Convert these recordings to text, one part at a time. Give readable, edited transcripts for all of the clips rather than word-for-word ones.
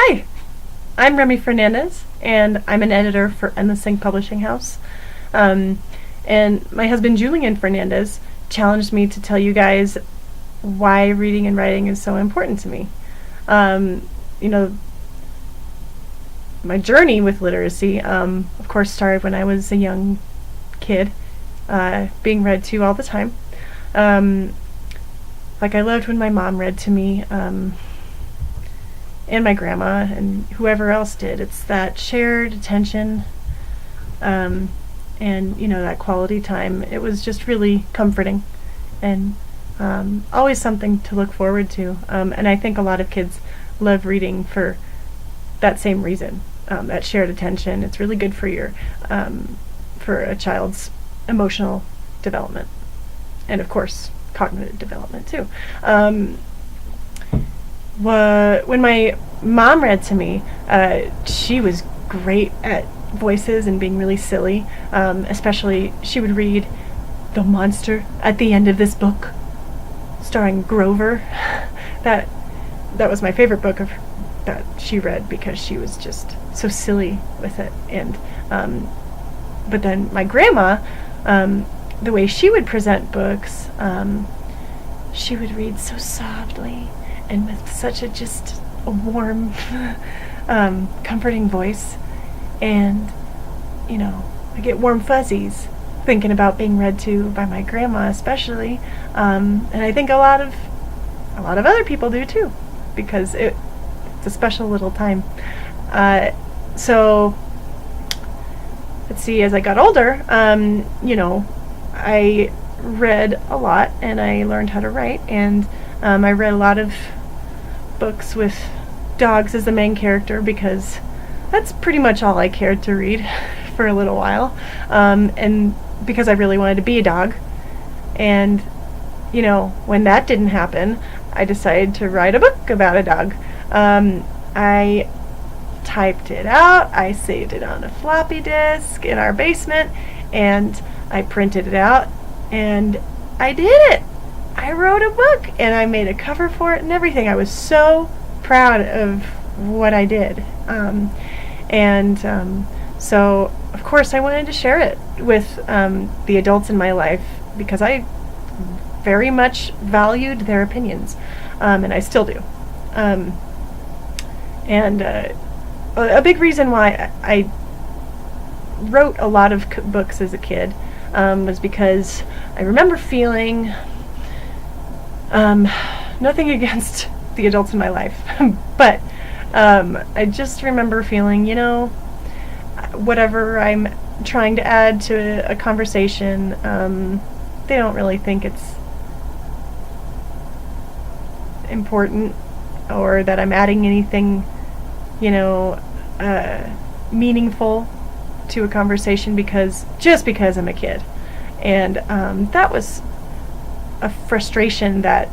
Hi, I'm Remy Fernandes, and I'm an editor for Endless Ink Publishing House. And my husband Julian Fernandes challenged me to tell you guys why reading and writing is so important to me. Um, you know, my journey with literacy, of course, started when I was a young kid, being read to all the time. Um, like I loved when my mom read to me. And my grandma and whoever else did. It's that shared attention, and that quality time. It was just really comforting, and always something to look forward to. And I think a lot of kids love reading for that same reason. That shared attention. It's really good for your for a child's emotional development, and of course cognitive development too. When my mom read to me, she was great at voices and being really silly. Especially, she would read "The Monster at the End of This Book," starring Grover. that was my favorite book of that she read because she was just so silly with it. And but then my grandma, the way she would present books, she would read so softly and with such a warm, comforting voice. And, I get warm fuzzies thinking about being read to by my grandma especially. And I think a lot of other people do too, because it's a special little time. So, let's see, as I got older, I read a lot and I learned how to write, and I read a lot of books with dogs as the main character because that's pretty much all I cared to read for a little while, and because I really wanted to be a dog. And when that didn't happen, I decided to write a book about a dog. I typed it out, I saved it on a floppy disk in our basement, and I printed it out, and I did it. I wrote a book and I made a cover for it and everything. I was so proud of what I did. So of course I wanted to share it with the adults in my life because I very much valued their opinions, and I still do. A big reason why I wrote a lot of books as a kid was because I remember feeling nothing against the adults in my life, but I just remember feeling, whatever I'm trying to add to a conversation, they don't really think it's important, or that I'm adding anything, meaningful to a conversation because I'm a kid. And that was a frustration that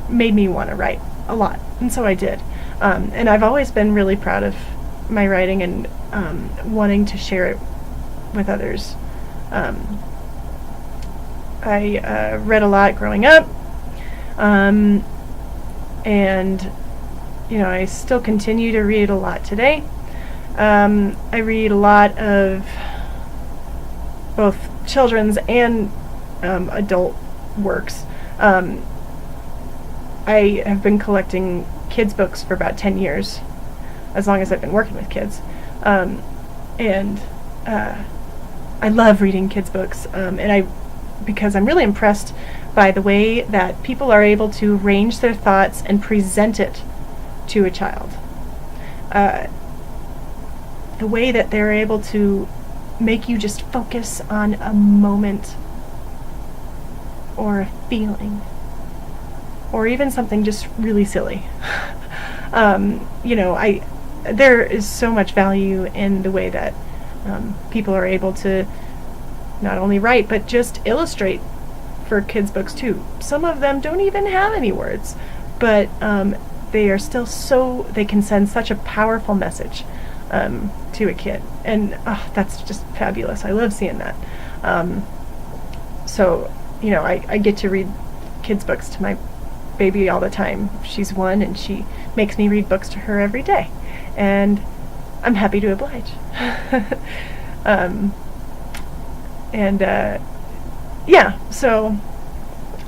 made me want to write a lot, and so I did. And I've always been really proud of my writing and wanting to share it with others. I read a lot growing up, and I still continue to read a lot today. I read a lot of both children's and adult works. I have been collecting kids' books for about 10 years, as long as I've been working with kids. I love reading kids' books, because I'm really impressed by the way that people are able to arrange their thoughts and present it to a child. The way that they're able to make you just focus on a moment or a feeling, or even something just really silly. There is so much value in the way that people are able to not only write but just illustrate for kids' books too. Some of them don't even have any words, but they are still they can send such a powerful message to a kid, and that's just fabulous. I love seeing that. I get to read kids' books to my baby all the time. She's 1 and she makes me read books to her every day. and I'm happy to oblige. And yeah, so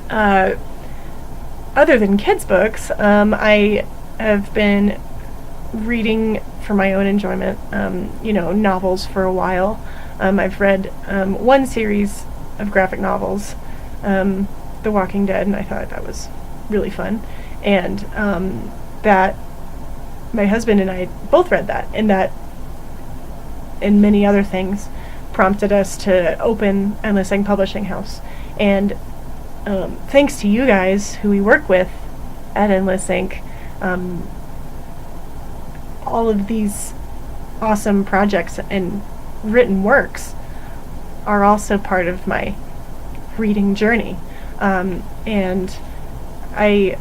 other than kids' books, I have been reading for my own enjoyment, novels for a while. I've read one series of graphic novels, The Walking Dead, and I thought that was really fun. And that my husband and I both read that, and that and many other things prompted us to open Endless Ink Publishing House. And thanks to you guys who we work with at Endless Ink, all of these awesome projects and written works are also part of my reading journey. And I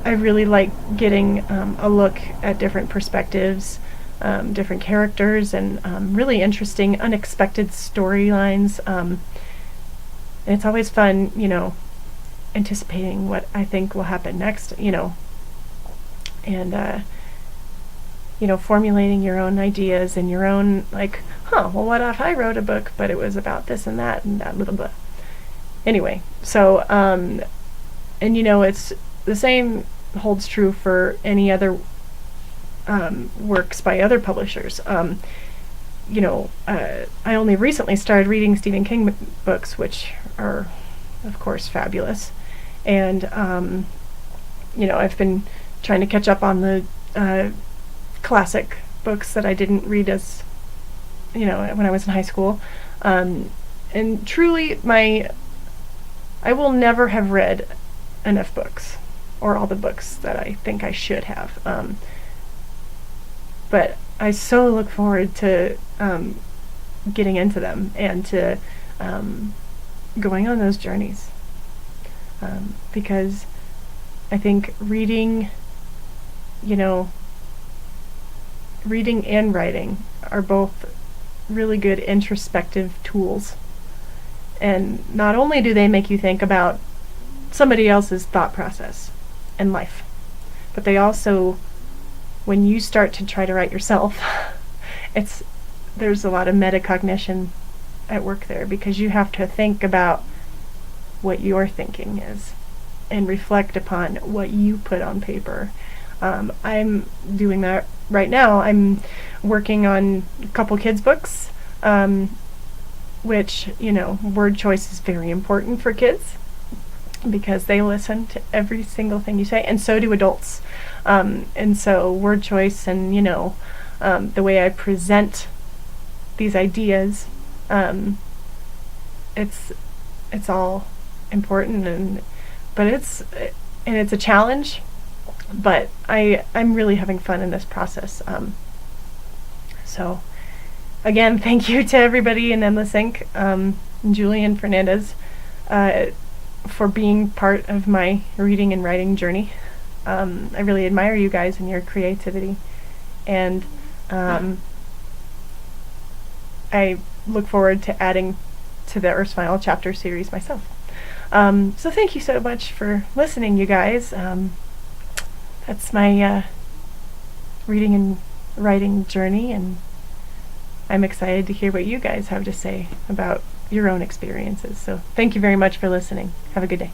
really like getting a look at different perspectives, different characters, and really interesting, unexpected storylines. And it's always fun, anticipating what I think will happen next, and formulating your own ideas and your own, what if I wrote a book but it was about this and that blah blah blah. Anyway, so it's the same holds true for any other works by other publishers. I only recently started reading Stephen King books, which are of course fabulous, and I've been trying to catch up on the classic books that I didn't read as when I was in high school, and truly I will never have read enough books, or all the books that I think I should have, but I so look forward to getting into them and to going on those journeys, because I think reading and writing are both really good introspective tools. And not only do they make you think about somebody else's thought process and life, but they also, when you start to try to write yourself, there's a lot of metacognition at work there, because you have to think about what your thinking is and reflect upon what you put on paper. I'm doing that right now. I'm working on a couple kids' books, which, word choice is very important for kids because they listen to every single thing you say, and so do adults. And so word choice and, the way I present these ideas, it's all important, but it's a challenge, but I'm really having fun in this process. So again, thank you to everybody in Endless Ink, Julian Fernandes, for being part of my reading and writing journey. I really admire you guys and your creativity, and I look forward to adding to the Erstwhile chapter series myself. So thank you so much for listening, you guys. That's my reading and writing journey, and I'm excited to hear what you guys have to say about your own experiences. So thank you very much for listening. Have a good day.